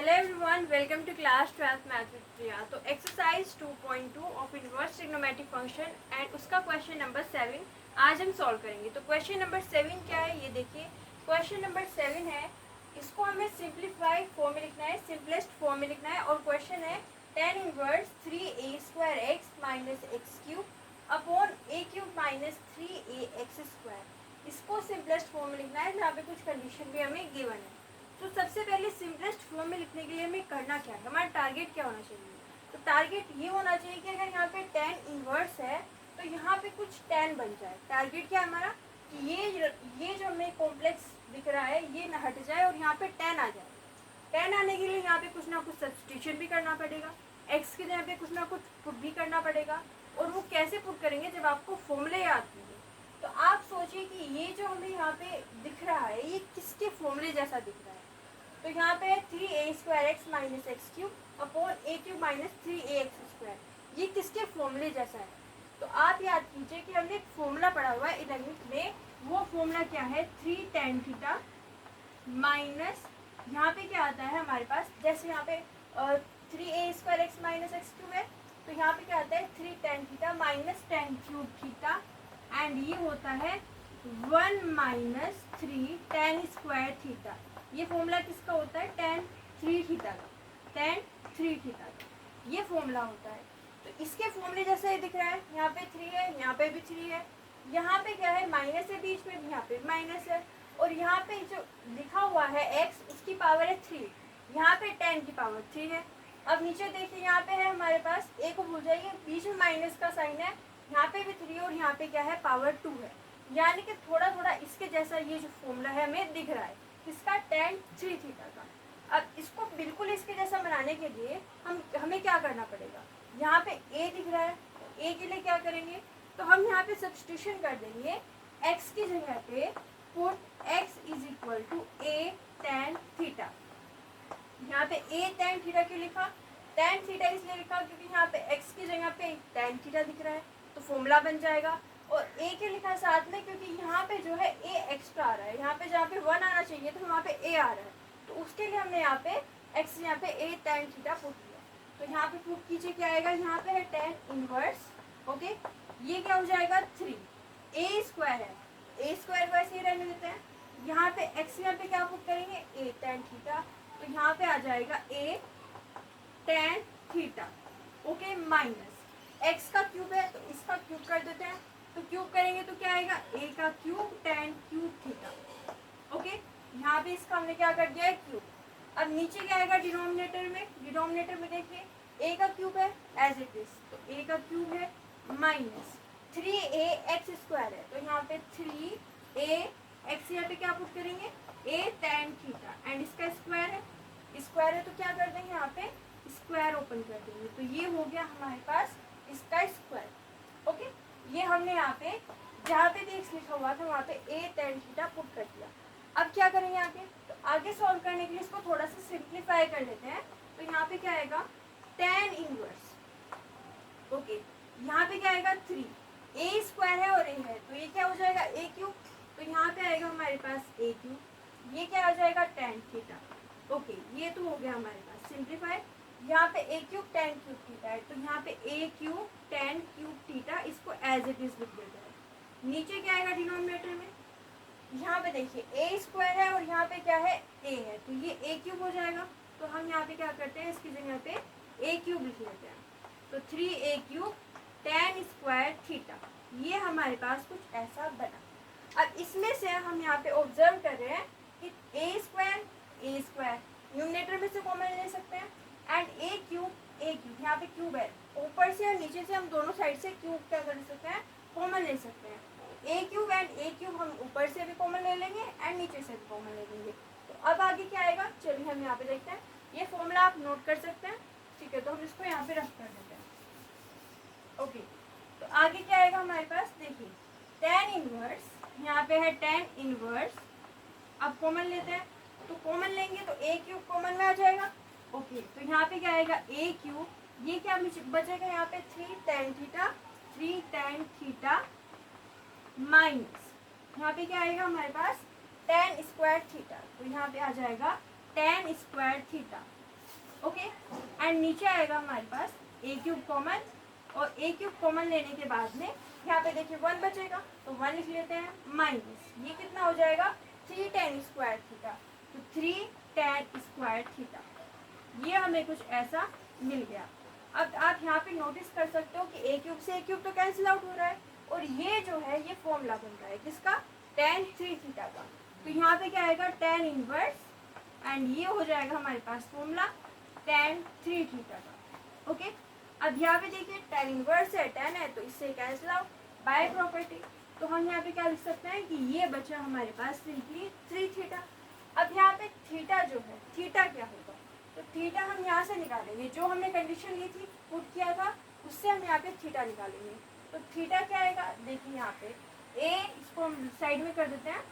Hello everyone, welcome to class 12th math with Priya. तो exercise 2.2 ऑफ inverse trigonometric function and उसका question number 7 आज हम सॉल्व करेंगे। तो क्वेश्चन नंबर 7 क्या है ये देखिए। क्वेश्चन नंबर 7 है, इसको हमें सिंप्लीफाइड फॉर्म में लिखना है, सिंपलेस्ट फॉर्म में लिखना है। और क्वेश्चन है tan inverse 3a² minus x cube upon a cube minus 3ax²। इसको सिंपलेस्ट फॉर्म में लिखना है, जहाँ पे कुछ कंडीशन भी हमें गिवन है। तो सबसे पहले सिंपलेस्ट फॉर्म में लिखने के लिए हमें करना क्या है, हमारा टारगेट क्या होना चाहिए। तो टारगेट ये होना चाहिए कि अगर यहाँ पे tan इनवर्स है तो यहाँ पे कुछ tan बन जाए। टारगेट क्या है हमारा कि ये जो हमें कॉम्प्लेक्स दिख रहा है ये न हट जाए और यहाँ पे tan आ जाए। tan आने के लिए यहाँ पे कुछ ना कुछ सब्सटीट्यूशन भी करना पड़ेगा, x के जगह पे कुछ ना कुछ पुट भी करना पड़ेगा। और वो कैसे पुट करेंगे, जब आपको फॉर्मूले याद होंगे। तो आप सोचिए कि ये जो हमें यहाँ पे दिख रहा है ये किसके फॉर्मूले जैसा दिख रहा है। तो यहाँ पे 3a² minus x cube upon a cube minus 3ax², ये किसके फॉर्मूले जैसा है। तो आप याद कीजिए कि हमने एक फॉर्मूला पढ़ा हुआ है 11th में। वो फॉर्मूला क्या है, 3 tan थीटा माइनस यहाँ पे क्या आता है हमारे पास, जैसे यहाँ पे 3a² माइनस एक्स क्यूब है तो यहाँ पे क्या आता है 3 tan theta minus tan cube theta and ये होता है 1 माइनस 3 tan स्क्वायर थीटा। ये फॉर्मूला किसका होता है, tan 3 थीटा का, tan 3 थीटा का ये फॉर्मूला होता है। तो इसके फॉर्मूले जैसा ही दिख रहा है, यहाँ पे 3 है, यहाँ पे भी 3 है, यहाँ पे क्या है माइनस है बीच में, यहाँ पे माइनस है। और यहाँ पे जो लिखा हुआ है x उसकी पावर है 3, यहाँ पे tan की पावर 3 है। अब नीचे देखिए यहाँ पे है हमारे पास, a को भूल जाइए, बीच में माइनस का साइन है, यहाँ पे भी 3 और यहाँ पे क्या है पावर 2 है। यानी कि थोड़ा थोड़ा इसके जैसा ये जो फॉर्मूला है हमें दिख रहा है, किसका, tan 3 थीटा का। अब इसको बिल्कुल इसके जैसा बनाने के लिए हमें क्या करना पड़ेगा, यहाँ पे a दिख रहा है, a के लिए क्या करेंगे, तो हम यहाँ पे सब्स्टिट्यूशन कर देंगे। x की जगह पे put x is equal to a tan theta. यहाँ पे a tan थीटा क्यों लिखा, tan थीटा इसलिए लिखा क्योंकि यहाँ पे x की जगह पे tan थीटा दिख रहा है तो फॉर्मूला बन जाएगा। और a के लिखा साथ में क्योंकि यहाँ पे जो है a एक्स्ट्रा आ रहा है, यहाँ पे जहाँ पे 1 आना चाहिए तो वहाँ पे a आ रहा है, तो उसके लिए हमने यहाँ पे x यहाँ पे a tan थीटा पुट किया। तो यहाँ पे पुट कीजिए क्या आएगा, यहाँ पे है tan इनवर्स, ओके, ये क्या हो जाएगा 3, a² है, a² को ऐसे ही रहने देते हैं। यहाँ पे x यहाँ पे क्या पुट करेंगे, a tan थीटा, तो यहाँ पे आ जाएगा a tan theta, okay, minus x का क्यूब है तो इसका क्यूब कर देते हैं, तो क्यूब करेंगे तो क्या आएगा a का cube tan cube theta, okay. यहाँ पे इसका हमने क्या कर दिया है क्यूब। अब नीचे क्या आएगा डिनोमिनेटर में देखिए a का क्यूब है एज इट इज, तो a का क्यूब है माइनस 3ax² है, तो यहाँ पे 3ax यहाँ पे क्या पुट करेंगे a tan थीटा एंड इसका स्क्वायर है तो क्या कर देंगे यहाँ पे स्क्वायर ओपन कर देंगे, तो ये हो गया हमारे पास इसका स्क्वायर, ओके। ये हमने यहाँ पे जहाँ पे भी x लिखा हुआ था वहाँ पे a tan थीटा पुट कर दिया। अब क्या करेंगे आगे, तो आगे सॉल्व करने के लिए इसको थोड़ा सा सिंप्लीफाई कर लेते हैं। तो यहाँ पे क्या आएगा tan इनवर्स, ओके, यहाँ पे क्या आएगा 3, a² है और a है तो ये क्या हो जाएगा a क्यूब, तो यहाँ पे आएगा हमारे पास a क्यूब, ये क्या हो जाएगा tan थीटा, ओके। ये तो हो गया हमारे पास सिंप्लीफाई। यहाँ पे a cube tan cube theta है तो यहाँ पे a cube tan cube theta, इसको एज इट इज लिख देते हैं। नीचे क्या आएगा डिनोमिनेटर में, यहाँ पे देखिए a² है और यहाँ पे क्या है a है, तो ये a क्यूब हो जाएगा। तो हम यहाँ पे क्या करते हैं, इसकी जगह पे a क्यूब लिख लेते हैं, तो 3a cube tan square theta, ये हमारे पास कुछ ऐसा बना। अब इसमें से हम यहाँ पे ऑब्जर्व कर रहे हैं कि a² न्यूमरेटर में से कॉमन ले सकते हैं एंड a क्यूब यहाँ पे क्यूब है, ऊपर से और नीचे से हम दोनों साइड से क्यूब क्या कर सकते हैं, कॉमन ले सकते हैं। a cube and a cube हम ऊपर से भी कॉमन ले लेंगे एंड नीचे से भी कॉमन ले लेंगे। तो अब आगे क्या आएगा, चलिए हम यहाँ पे देखते हैं। ये फॉर्मूला आप नोट कर सकते हैं, ठीक है, तो हम इसको यहाँ पे रख कर देते हैं, ओके। तो आगे क्या आएगा हमारे पास, देखिए tan इनवर्स, यहाँ पे है tan इनवर्स, अब कॉमन लेते हैं, तो कॉमन लेंगे तो a क्यूब कॉमन में आ जाएगा, ओके। तो यहाँ पे क्या आएगा a क्यूब, ये क्या बचेगा यहाँ पे 3 tan थीटा माइनस यहाँ पे क्या आएगा हमारे पास tan स्क्वायर थीटा, तो यहाँ पे आ जाएगा tan square theta okay. And नीचे आएगा हमारे पास ए क्यूब कॉमन, और ए क्यूब कॉमन लेने के बाद में यहाँ पे देखिए 1 बचेगा, तो 1 लिख लेते हैं, माइनस ये कितना हो जाएगा 3 tan स्क्वायर थीटा, तो 3 tan स्क्वायर थीटा, ये हमें कुछ ऐसा मिल गया। अब आप यहाँ पे नोटिस कर सकते हो कि ए क्यूब से ए क्यूब तो कैंसिल आउट हो रहा है, और ये जो है ये फॉर्मूला बन रहा है किसका, tan 3 थीटा का। तो यहाँ पे क्या आएगा tan इनवर्स, एंड ये हो जाएगा हमारे पास फॉर्मूला tan 3 थीटा का। ओके, अब यहाँ पे देखिए tan इनवर्स है, tan है, तो इससे कैंसिल आउट बाय प्रॉपर्टी। तो हम यहाँ पे क्या लिख सकते हैं कि ये बचा हमारे पास सिंपली 3 थीटा। अब यहाँ पे थीटा जो है, थीटा क्या होगा, तो थीटा हम यहाँ से निकालेंगे, जो हमने कंडीशन ली थी पुट किया था उससे हम यहाँ पे थीटा निकालेंगे। तो थीटा क्या आएगा, देखिए यहाँ पे ए, इसको हम साइड में कर देते हैं,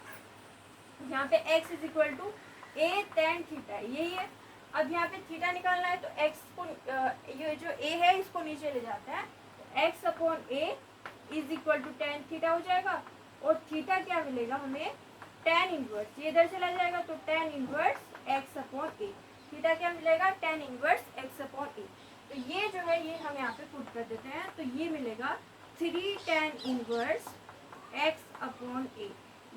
यहाँ पे x is equal to a tan theta, यही है। अब यहाँ पे थीटा निकालना है, तो x को ये जो a है इसको नीचे ले जाते हैं, तो x upon a is equal to tan theta हो जाएगा, और थीटा क्या मिलेगा हमें, tan इनवर्स, ये इधर चला जाएगा, तो tan इनवर्स x अपॉन ए, थीटा क्या मिलेगा tan इनवर्स x अपॉन ए। तो ये जो है ये हम यहाँ पे पुट कर देते हैं, तो ये मिलेगा 3 tan इनवर्स x अपॉन ए,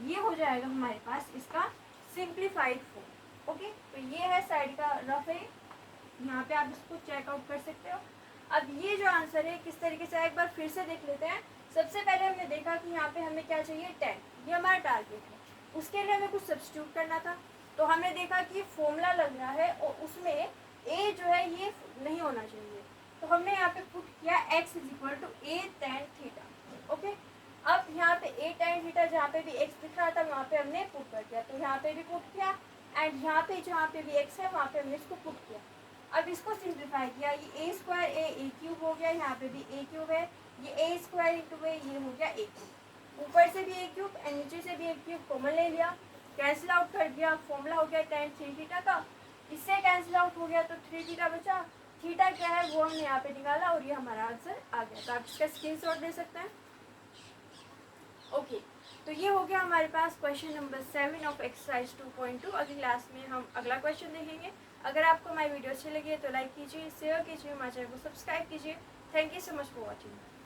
ये हो जाएगा हमारे पास इसका सिंप्लीफाइड फॉर्म। ओके, तो ये है साइड का रफ है, यहाँ पे आप इसको चेकआउट कर सकते हो। अब ये जो आंसर है किस तरीके से, एक बार फिर से देख लेते हैं। सबसे पहले हमने देखा कि यहाँ पे हमें क्या चाहिए, 10, ये हमारा टारगेट है, उसके लिए हमें कुछ सब्स्टिट्यूट करना था। तो हमने देखा कि फॉर्मूला लग रहा है और उसमें ए जो है ये नहीं होना चाहिए, तो हमने यहाँ पे पुट किया x is equal to a tan theta. Okay, अब यहाँ पे ए tan थीटा जहाँ पे भी x दिख रहा था वहाँ पे हमने पुट कर दिया, तो यहाँ पे भी पुट किया, एंड यहाँ पे जहाँ पे भी x है वहाँ पे हमने इसको पुट किया। अब इसको सिंप्लीफाई किया, ये a स्क्वायर ए क्यूब हो गया, यहाँ पे भी a क्यूब है, ये a स्क्वायर इंटू ए, ये हो गया a क्यूब, ऊपर से भी a क्यूब एंड नीचे से भी a क्यूब कॉमन ले लिया, कैंसिल आउट कर दिया, फॉर्मूला हो गया tan 3 थीटा का, इससे कैंसिल आउट हो गया, तो 3 थीटा बचा, थीटा क्या है वो हमने यहाँ पे निकाला, और ये हमारा आंसर आ गया। तो आप इसका स्क्रीनशॉट दे सकते हैं। ओके, तो ये हो गया हमारे पास क्वेश्चन नंबर 7 ऑफ एक्सरसाइज 2.2। अगली क्लास में हम अगला क्वेश्चन देखेंगे। अगर आपको हमारी वीडियो अच्छी लगी है तो लाइक कीजिए, शेयर कीजिए, हमारे चैनल को सब्सक्राइब कीजिए। Thank you so much for watching.